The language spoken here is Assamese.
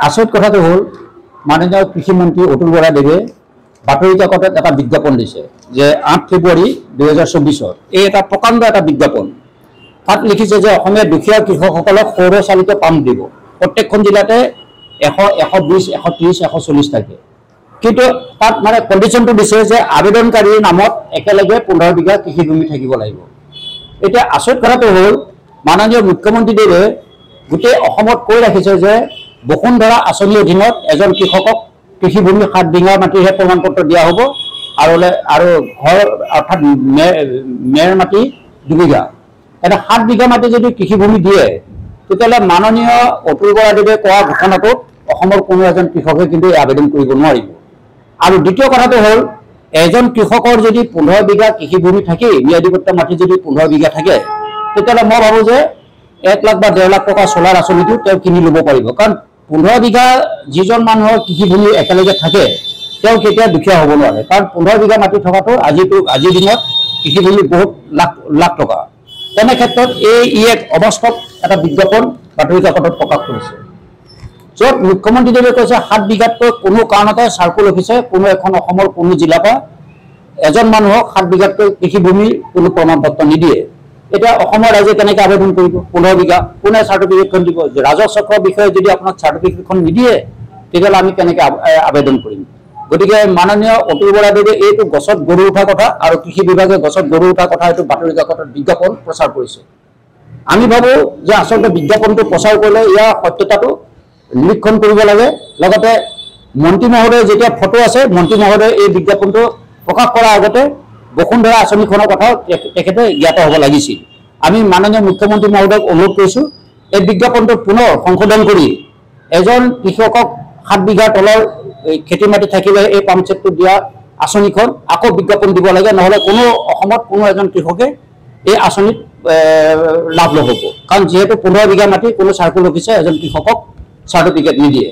আচৰিত কথাটো হ'ল মাননীয় কৃষিমন্ত্ৰী অতুল বৰাদেৱে বাতৰি কাকতত এটা বিজ্ঞাপন দিছে যে 8 ফেব্ৰুৱাৰী 2024 এই এটা প্ৰকাণ্ড এটা বিজ্ঞাপন তাত লিখিছে যে অসমীয়া দুখীয়া কৃষকসকলক সৌৰচালিত পাম্প দিব প্ৰত্যেকখন জিলাতে 100 120 130 140 থাকে কিন্তু তাত মানে কণ্ডিশ্যনটো দিছে যে আবেদনকাৰীৰ নামত একেলগে 15 বিঘা কৃষিভূমি থাকিব লাগিব এটা আচৰিত কথাটো হ'ল মাননীয় মুখ্যমন্ত্ৰীদেৱে গোটেই অসমত কৈ ৰাখিছে যে বসুন্ধৰা আঁচনিৰ অধীনত এজন কৃষকক কৃষিভূমি 7 বিঘা মাটিহে প্ৰমাণপত্ৰ দিয়া হ'ব আৰু ঘৰ অৰ্থাৎ মেৰ মাটি 2 বিঘা এটা 7 বিঘা মাটি যদি কৃষিভূমি দিয়ে তেতিয়াহ'লে মাননীয় অতুল বৰাদেৱে কোৱা ঘোষণাটোত অসমৰ কোনো এজন কৃষকে কিন্তু আবেদন কৰিব নোৱাৰিব আৰু দ্বিতীয় কথাটো হ'ল এজন কৃষকৰ যদি 15 বিঘা কৃষিভূমি থাকে ম্যাদীপট্টা মাটি যদি 15 বিঘা থাকে তেতিয়াহ'লে মই ভাবোঁ যে 1 লাখ বা 1.5 লাখ টকা চলাৰ আঁচনিটো তেওঁ কিনি ল'ব পাৰিব কাৰণ 15 বিঘা যিজন মানুহৰ কৃষিভূমি একেলগে থাকে তেওঁ কেতিয়া দুখীয়া হ'ব নোৱাৰে কাৰণ 15 বিঘা মাটি থকাটো আজিৰ দিনত কৃষিভূমি বহুত লাখ টকা তেনে ক্ষেত্ৰত ই এক অবাস্তৱ এটা বিজ্ঞাপন বাতৰি কাকতত প্ৰকাশ কৰিছে য'ত মুখ্যমন্ত্ৰীদেৱে কৈছে 7 বিঘাতকৈ কোনো কাৰণতে চাৰ্কুল অফিচে কোনো এখন অসমৰ কোনো জিলাৰ পৰা এজন মানুহক 7 বিঘাতকৈ কৃষিভূমি কোনো প্ৰমাণপত্ৰ নিদিয়ে এটা অসমৰ ৰাইজে কেনেকৈ আবেদন কৰিব 15 বিঘা কোনে চাৰ্টিফিকেটখন দিব ৰাজহ চক্ৰৰ বিষয়ে যদি আপোনাক চাৰ্টিফিকেটখন নিদিয়ে তেতিয়াহ'লে আমি কেনেকৈ আবেদন কৰিম গতিকে মাননীয় অতুল বৰাদেৱে এইটো গছত গৰু উঠা কথা আৰু কৃষি বিভাগে গছত গৰু উঠা কথা এইটো বাতৰি কাকতত বিজ্ঞাপন প্ৰচাৰ কৰিছে আমি ভাবোঁ যে আচলতে বিজ্ঞাপনটো প্ৰচাৰ কৰিলে ইয়াৰ সত্যতাটো নিৰীক্ষণ কৰিব লাগে লগতে মন্ত্ৰী মহোদয় যেতিয়া ফটো আছে মন্ত্ৰী মহোদয় এই বিজ্ঞাপনটো প্ৰকাশ কৰাৰ আগতে বসুন্ধৰা আঁচনিখনৰ কথা তেখেতে জ্ঞাত হ'ব লাগিছিল আমি মাননীয় মুখ্যমন্ত্ৰী মহোদয়ক অনুৰোধ কৰিছোঁ এই বিজ্ঞাপনটো পুনৰ সংশোধন কৰি এজন কৃষকক 7 বিঘাৰ তলৰ খেতি মাটি থাকিলে এই পাম্পছেটটো দিয়া আঁচনিখন আকৌ বিজ্ঞাপন দিব লাগে নহ'লে কোনো অসমত কোনো এজন কৃষকে এই আঁচনিত লাভ নহ'ব কাৰণ যিহেতু 15 বিঘা মাটি কোনো চাৰ্কুল অফিচে এজন কৃষকক চাৰ্টিফিকেট নিদিয়ে